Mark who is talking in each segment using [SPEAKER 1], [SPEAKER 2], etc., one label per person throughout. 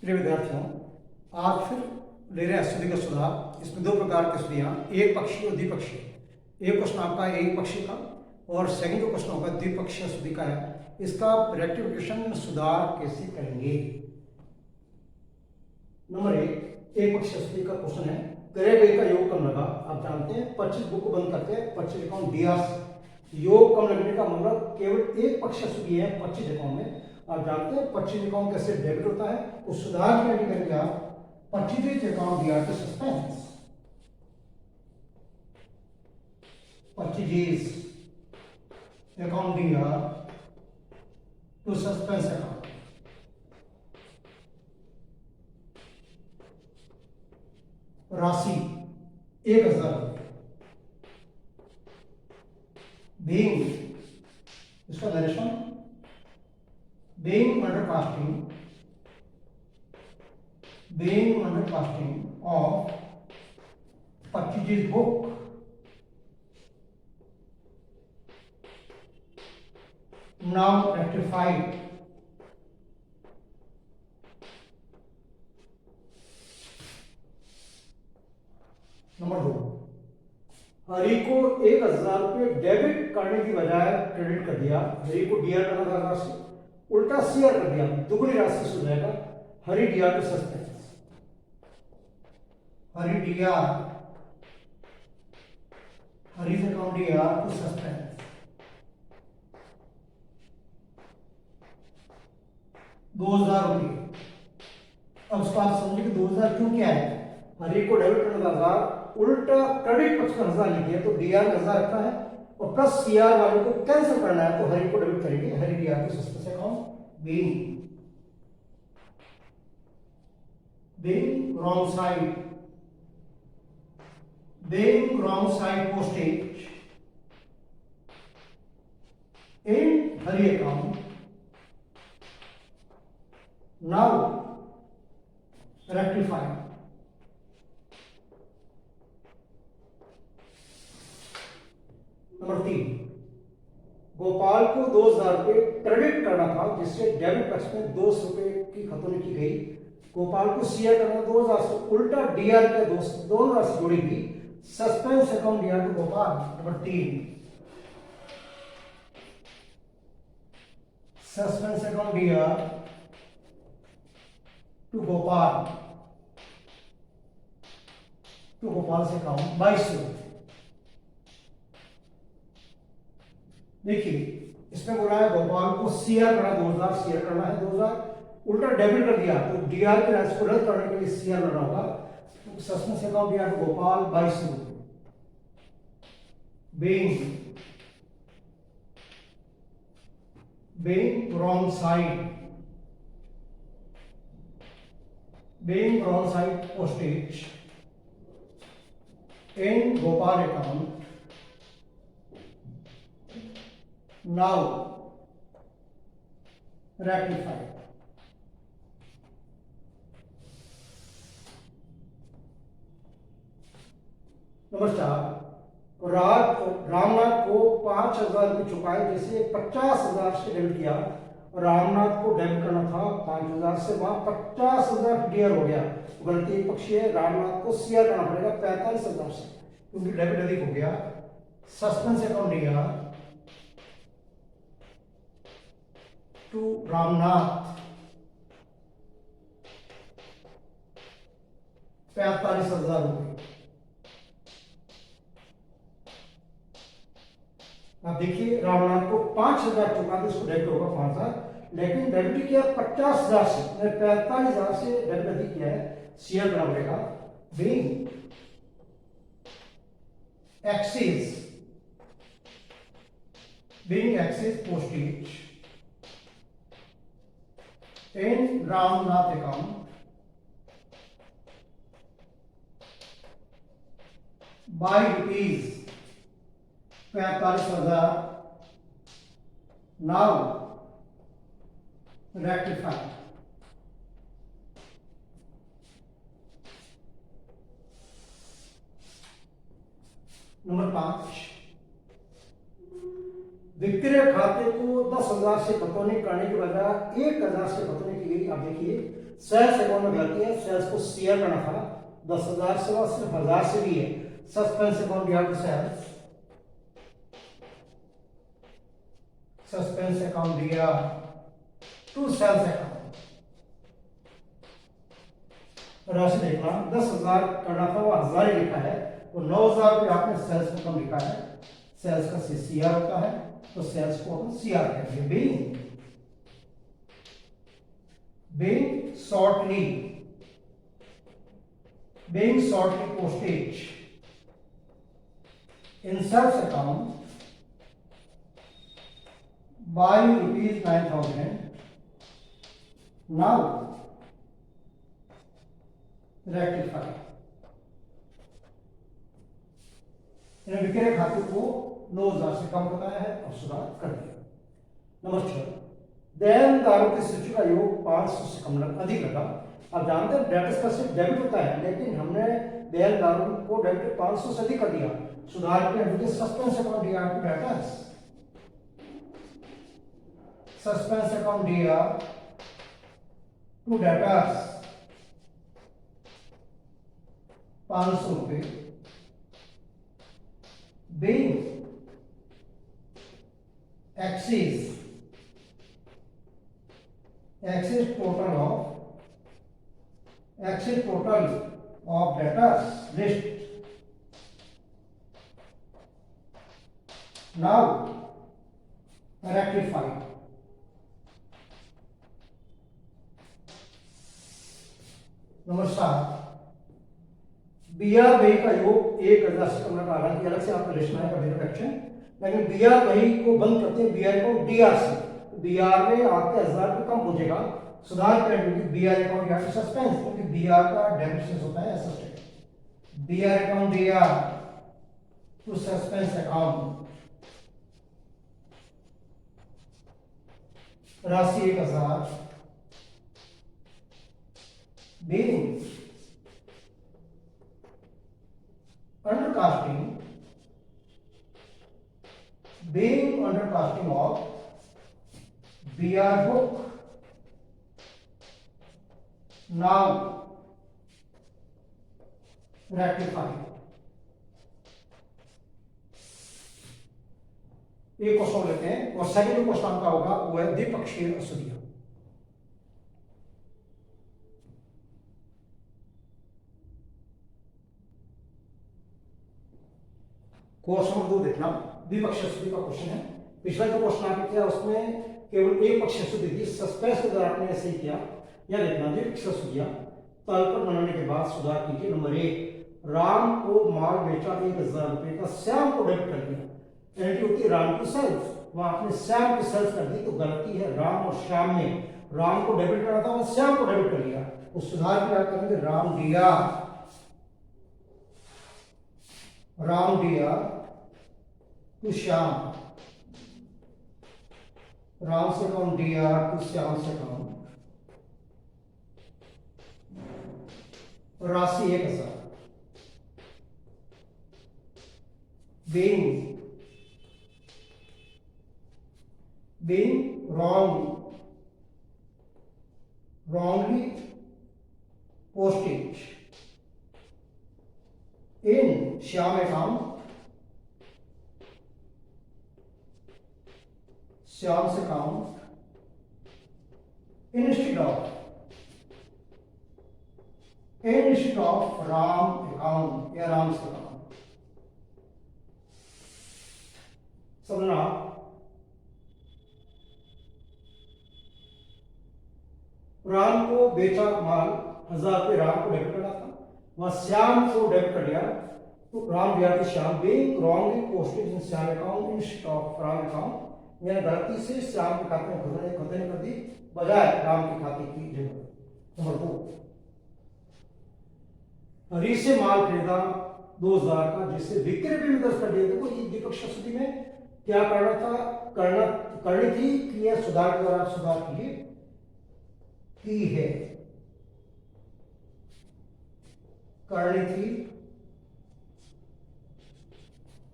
[SPEAKER 1] प्रिय विद्यार्थियों, आज फिर ले रहे हैं स्तुति का सुधार। इसमें दो प्रकार की स्तुतियाँ, एक पक्षी और द्विपक्षीय। एक क्वेश्चन आपका एक पक्षी का और सेकंड जो क्वेश्चन होगा द्विपक्षीय स्तुति का है। इसका रेक्टिफिकेशन सुधार कैसे करेंगे? नंबर एक पक्षीय स्तुति का क्वेश्चन है, करे गए का योग कम लगा। आप जानते हैं 25 बुक को बंद करते हैं 25 अकाउंट दिया। योग कम लगने का मतलब केवल एक पक्षीय स्तुति है 25 अकाउंट में। आप जानते हैं 25 अकाउंट कैसे डेबिट होता है, उस सुधार के लिए करेंगे आप 25 अकाउंट दिया टू सस्पेंस। 25 अकाउंट दिया टू सस्पेंस अकाउंट। राशि 1000 रुपये। बीइंग, इसका narration, being under casting of 25 book now rectified. Number 2, Hari को 1000 रुपये डेबिट करने की बजाय क्रेडिट कर दिया। हरि को डीआर करना था राशि, उल्टा सीआर कर दिया, दुगनी राशि से हो जाएगा। Hari DR to suspense, Hari DR, Hari से अकाउंट डीआर टू सस्पेंस। 2000 रुपये। अब उसको आप समझिए कि 2000 क्यों क्या है। हरि को डेबिट करने का 1000, उल्टा क्रेडिट पक्ष का 1000 लिखिए तो डीआर 1000 रखना है और प्लस सीआर वाले को कैंसिल करना है, तो हरि को डेबिट करेंगे। Hari DR to suspense account. Being wrong side postage in Hari account, now rectify। Number 3, Gopal को 2000 रुपये क्रेडिट करना था, जिससे डेबिट पक्ष में 200 रुपये की खतौनी की गई। गोपाल को सीआर करना 2000 से, उल्टा डीआर के दोनों राशि जोड़ी गई। Suspense account DR to Gopal. Number 3, suspense account DR to Gopal से अकाउंट 2200। देखिए इसमें बोला है गोपाल को सीआर करना 2000, सीआर करना है 2000, उल्टा डेबिट कर दिया तो डीआर के राशि को रद्द करने के लिए सीआर करना होगा। तो suspense account DR to Gopal 2200 रुपये। being wrong side postage in Gopal account, now rectified। Number 4, Ramnath को 5000 रुपये चुकाए, जैसे 50,000 से डेबिट किया। रामनाथ को डेबिट करना था 5000 से, वहां 50,000 डीआर हो गया, गलती एक पक्षी है। रामनाथ को सीआर करना पड़ेगा 45,000 से, क्योंकि डेबिट अधिक हो गया। Suspense account DR to Ramnath 45,000 रुपये। आप देखिए रामनाथ को 5000 चुका दे, उसको डेबिट होगा 5000, लेकिन डेबिट किया 50,000 से, 45,000 से डेबिट अधिक किया है, सीआर करना पड़ेगा। Being excess postage in Ramnath account by rupees 45,000, now rectify. Number 5, विक्रय खाते को 10,000 से बतौनी करने के बजाय 1,000 से बतौनी की गई। अब देखिए सेल्स अकाउंट में गलती है, सेल्स को शेयर करना था, 10,000 से और सिर्फ 1,000 से भी है। Suspense account you have to sales, suspense account दिया टू सेल्स अकाउंट। राशि देखना 10,000 करना था, वो 1,000 ही लिखा है, तो 9,000 रुपये आपने सेल्स को कम लिखा है। सेल्स का सीआर होता है, तो सेल्स को हम सीआर कहते हैं। being shortly postage in sales account by rupees 9,000. Now rectify. विक्रय खाते को 9,000 से कम बताया है और सुधार कर दिया। नंबर 6, देनदारों की सूची का योग 500 से कम अधिक लगा। आप जानते हैं डेबिट का सिर्फ डेबिट होता है, लेकिन हमने देनदारों को डेबिट 500 से अधिक कर दिया। सुधार के लिए सस्पेंस अकाउंट दिया टू डेटर्स, सस्पेंस अकाउंट दिया टू डेटर्स 500 रुपये। being axis total of debtors list. Now rectify. Number 7, BR बही का योग 1,000 से कम लगा। हालांकि अलग से आपका लिस्ट आएगा मेरा एक्शन, लेकिन बीआर बही को बंद करते हैं बीआर को डीआर से, बीआर में आपके 1,000 रुपये कम पहुंचेगा। सुधार करें क्योंकि बीआर अकाउंट यहाँ पे सस्पेंस, क्योंकि बीआर का डेबिट से होता है asset. BR account DR to suspense account, राशि 1,000। being undercasting of BR book. Now rectify. एक क्वेश्चन लेते हैं और सेकंड क्वेश्चन का होगा वो है द्विपक्षीय अशुद्धियां। क्वेश्चन नंबर 2 देखना, द्विपक्षीय अशुद्धि का क्वेश्चन है। पिछला जो क्वेश्चन आपने किया उसमें केवल एक पक्षीय अशुद्धि थी, सस्पेंस के द्वारा आपने ऐसे ही किया। यह देखना द्विपक्षीय अशुद्धियां तल पर बनाने के बाद सुधार कीजिए। नंबर 1, राम को माल बेचा 1,000 रुपये का, श्याम को डेबिट कर दिया। एंट्री होती है राम की सेल्स, वहां आपने श्याम की सेल्स कर दी, तो गलती है राम और श्याम में। राम को डेबिट करना था और श्याम को डेबिट कर लिया, तो सुधार क्या करेंगे, राम दिया टू श्याम, राम से कम दिया टू श्याम से कम, राशि 1,000। being wrongly postage in Shyam account, Shyam's account instead of Ram account या Ram's account। समझना, राम को बेचा माल 1,000 रुपये राम को डेबिट करना था, वहां श्याम को डेबिट कर लिया, तो राम दिया कि Shyam being wrongly posted in Shyam account instead of Ram account, यानी गलती से श्याम के खाते में खतने कर दी बजाय राम के खाते की जगह। नंबर 2, हरी से माल खरीदा 2,000 का, जिससे विक्रय भी दर्ज कर दिया। देखो ये द्विपक्षीय अशुद्धि में क्या करना था, करनी थी कि यह सुधार के द्वारा सुधार की है, करनी थी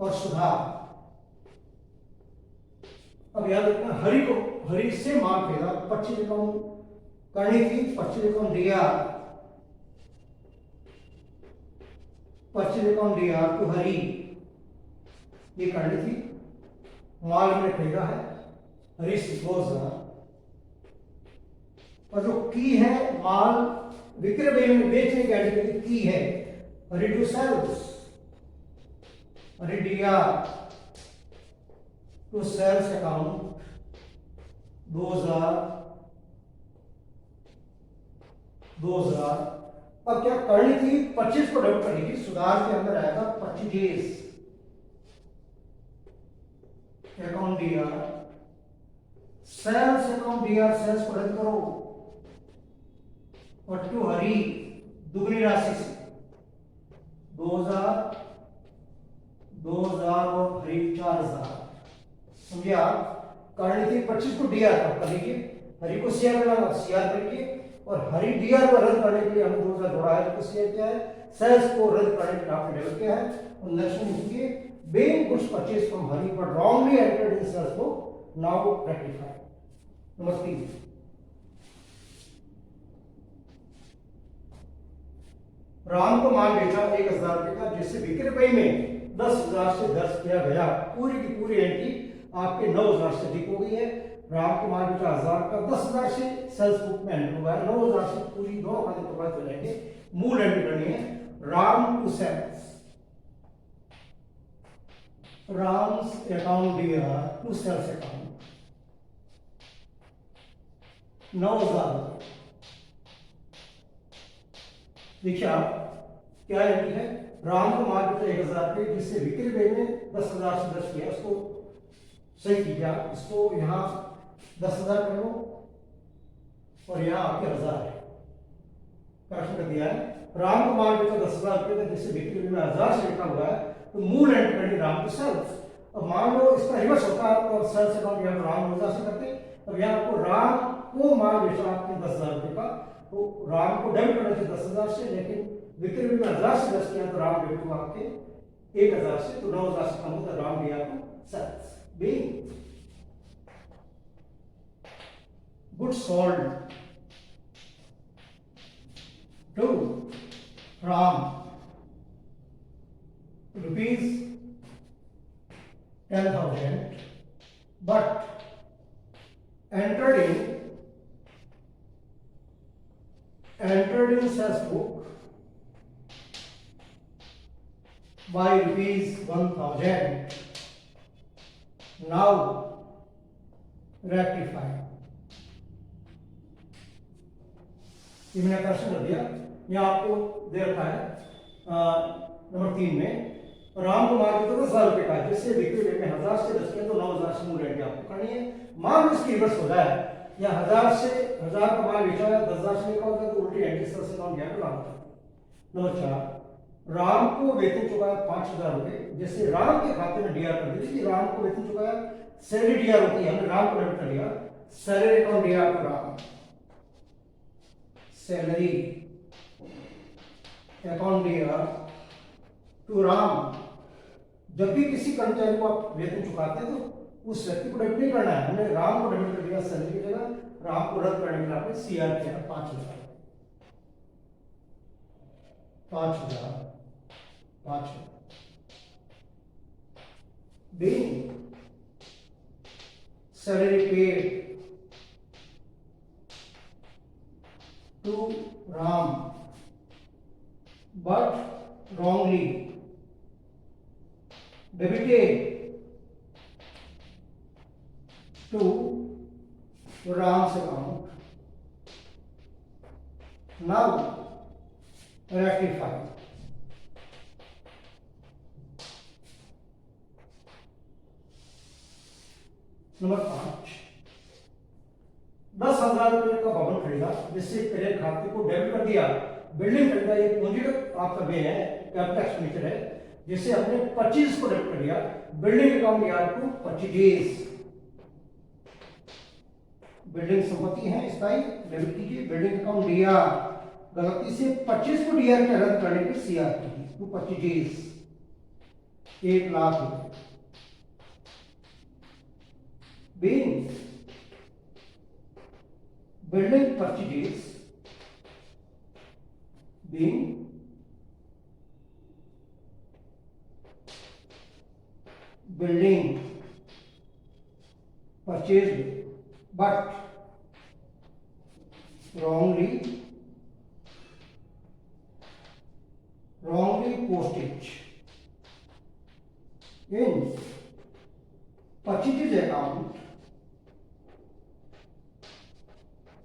[SPEAKER 1] और सुधार अब याद रखना हरि को, हरि से माल खरीदा, परचेज अकाउंट करनी थी, परचेज अकाउंट दिया, परचेज अकाउंट दिया तो हरि ये करनी थी, माल हमने खरीदा है, हरि गोज, और जो की है माल विक्रय में बेचने की आइडेंटिटी की है, हरि टू सेल्स, हरि दिया टू सेल्स अकाउंट 2000। अब क्या करनी थी, 25 को डेबिट करनी थी, सुधार के अंदर आएगा परचेज अकाउंट दिया, सेल्स अकाउंट दिया, सेल्स को रद्द करो और टू हरी दुगनी राशि से 2000 और हरी 4000। समझे आप? करनी थी 25 को डीआर कर लीजिए, हरी को सीआर करना, सीआर करिए, और हरी डीआर को रद्द करने के लिए हमने 2000 जोड़ा है, तो सीआर क्या है, सेल्स को रद्द करने के लिए आपने डेबिट किया है। और नेक्स्ट में लिखिए being goods purchased from Hari but wrongly entered in sales book, now rectify। Number 3, Ram को माल बेचा 1000 रुपए का, जिससे बिक्री रुपए में 10,000 से दर्ज किया गया, पूरी की पूरी एंट्री आपके 9,000 से अधिक हो गई है। राम को माल बेचा 1000 का, 10,000 से सेल्स बुक में एंट्री हुआ है, 9,000 से पूरी दोनों खाते प्रभावित हो जाएंगे। मूल एंट्री करनी है, Ram to sales, Ram's account दिया टू सेल्स अकाउंट 9,000। देखिए आप क्या एंट्री है, राम को माल बेचा 1000 रुपये, जिससे बिक्री रुपये में 10,000 से दर्ज किया, उसको सही कीजिए आप, इसको यहाँ 10,000 कर लो और यहाँ आपके 1000 है, करेक्शन कर दिया है। राम को माल बेचा 10,000 रुपये का, जिससे बिक्री में 1000 से लिखा हुआ है, तो मूल एंट्री करनी राम टू सेल्स। अब मान लो इसका रिवर्स होता है और सेल्स अकाउंट यहाँ राम 1000 से करते, अब यहाँ आपको राम को माल बेचा आपने 10,000 रुपये का, तो राम को डेबिट करना चाहिए 10,000 से, लेकिन बिक्री में 1000 से 10 किया तो राम डेबिट हुआ आपके 1000 से, तो 9,000 से कम होता है, राम दिया आपको sales. being goods sold to Ram rupees 10,000, but entered in sales book by rupees 1,000, now rectify। ये मैंने करेक्शन कर दिया, यहाँ आपको दे रखा है नंबर 3 में, राम को माल बेचा 10,000 रुपए का, जिससे बिक्री में 1000 से 10 किया तो 9,000 से मूल एंट्री आपको करनी है। मान इसकी रिवर्स हो जाए, या 1000 का माल बेचा है, 10,000 से लिखा होगा तो उल्टी एंट्री से काम गया तो राम। नंबर 4, राम को वेतन चुकाया 5,000 रुपए, जैसे राम के खाते में डीआर कर दी, राम को वेतन चुकाया, सैलरी डीआर होती है, हमने राम को डेबिट कर लिया, सैलरी अकाउंट डीआर को Ram, salary account DR to Ram. जब भी किसी कर्मचारी को आप वेतन चुकाते हैं तो उस व्यक्ति को डेबिट नहीं करना है, हमने राम को डेबिट कर दिया सैलरी की जगह, राम को रद्द करने के लिए आपने सीआर किया 5,000। being salary paid to Ram but wrongly debited to Ram's account, now rectify। Number 5, 10,000 रुपए का भवन खरीदा, जिससे क्रेडिट खाते को डेबिट कर दिया, बिल्डिंग खरीदा, ये पूंजीगत आपका व्यय है, कैपिटल एक्सपेंडिचर है, जिससे हमने 25 को डेबिट कर दिया, बिल्डिंग अकाउंट यार को परचेज, बिल्डिंग संपत्ति है स्थायी, डेबिट कीजिए, बिल्डिंग अकाउंट दिया, गलती से 25 को डीआर के रद्द करने की सीआर की टू परचेज 1 लाख रुपए, being building purchases being building purchased but wrongly postage in purchases account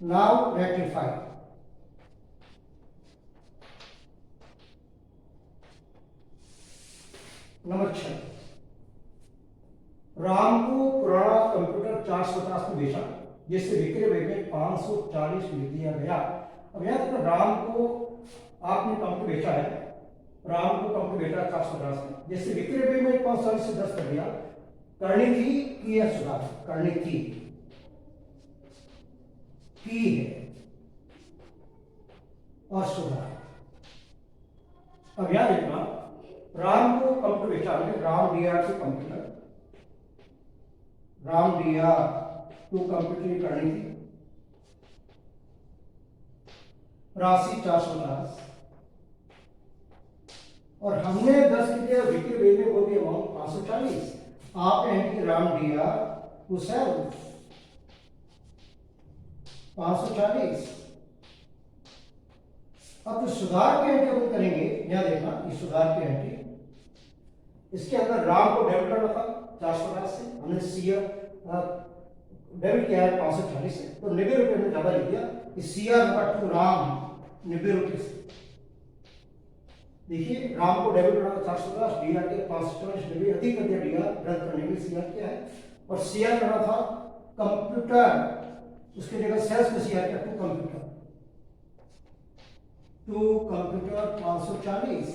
[SPEAKER 1] now rectified. Number 6, Ram को पुराना कंप्यूटर 450 में बेचा जिससे विक्रय व्यय में 540 लिख दिया गया। अब यहाँ तक राम को आपने कंप्यूटर बेचा है, राम को कंप्यूटर बेचा 450 में जिससे विक्रय व्यय में 540 से 10 कर दिया। करनी थी कि यह सुधार करनी थी की है और सुधार। अब यहां देखना, राम को कंप्यूटर बेचा है, राम डीआर से computer, Ram DR to computer करनी थी, राशि 450 और हमने 10 की जगह विक्रय व्यय में वो भी अमाउंट 540। आप entry Ram DR to sale 540। अब जो सुधार की एंट्री अपन करेंगे, यहां देखना ये सुधार की एंट्री, इसके अंदर राम को डेबिट करना था 450 से, हमने सीआर डेबिट किया है 540 से, तो 90 रुपये में ज्यादा लिख दिया। सीआर का टू राम 90 रुपये से, देखिए राम को डेबिट करना था 450, डीआर के 540 90 अधिक कर दिया, डीआर रद्द करने में सीआर क्या है, और सीआर करना था कंप्यूटर, उसके जगह सेल्स में सीआर क्या टू कंप्यूटर 540,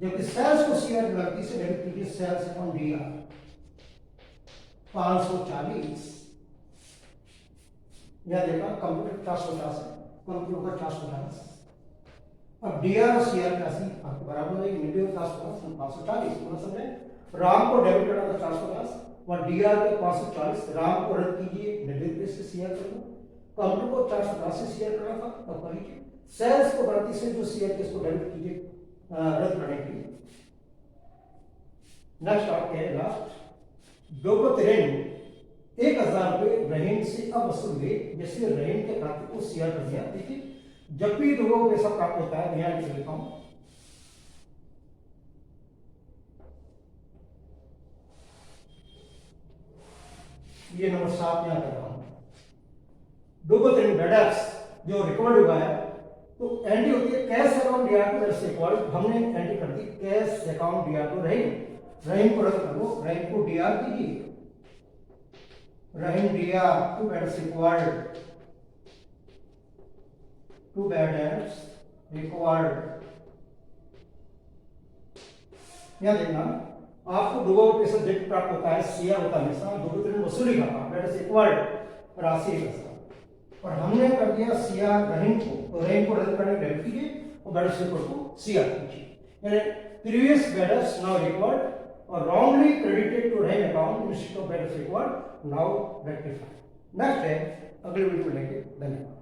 [SPEAKER 1] जबकि सेल्स को सीआर की गलती से डेबिट कीजिए, सेल्स अपॉन डीआर 540। यह देखा कंप्यूटर 450 है, कंप्यूटर का 450। अब डीआर और सीआर की राशि आपको बराबर हो जाएगी, 90 और 450 540। मतलब समझे, राम को डेबिट करना था 450 और डीआर पे 540, राम को रद्द कीजिए 90 रुपये से सीआर कर लो, कंप्यूटर को 450 से सीआर करना था, तब कर लीजिए, सेल्स को गलती से जो सीआर के इसको डेबिट कीजिए रद्द करने के लिए। नेक्स्ट आपके है लास्ट, दोगत ऋण 1000 रुपये रहन से अब वसूल हुए, जैसे रहन के खाते को सीआर कर दिया। देखिए जब भी दोगों को पैसा प्राप्त होता है, यहां लिख लेता हूं, ये नंबर 7 यहां कर रहा हूं, दोगत ऋण डेट्स जो रिकॉर्ड हुआ है, तो एंट्री होती है कैश अकाउंट डीआर टू से रिकॉर्ड, हमने एंट्री कर दी कैश अकाउंट डीआर टू रहन को रद्द कर दो, रहन को डीआर कीजिए, रहन DR to bad required to bad required. यहां देखना, आपको दोगों को पैसा जब प्राप्त होता है, सीआर होता है हमेशा, दोगों ऋण वसूली का बैड रिक्वायर्ड राशि का, और हमने कर दिया सीआर रहन को, तो रहन को रद्द करने डेबिट कीजिए और बैलेंस शीट को सीआर कीजिए, यानी प्रीवियस बैलेंस नाउ रिक्वायर्ड और रॉन्गली क्रेडिटेड टू रहन account instead of balance required now rectified. Next है अगले वीडियो में लेंगे, धन्यवाद।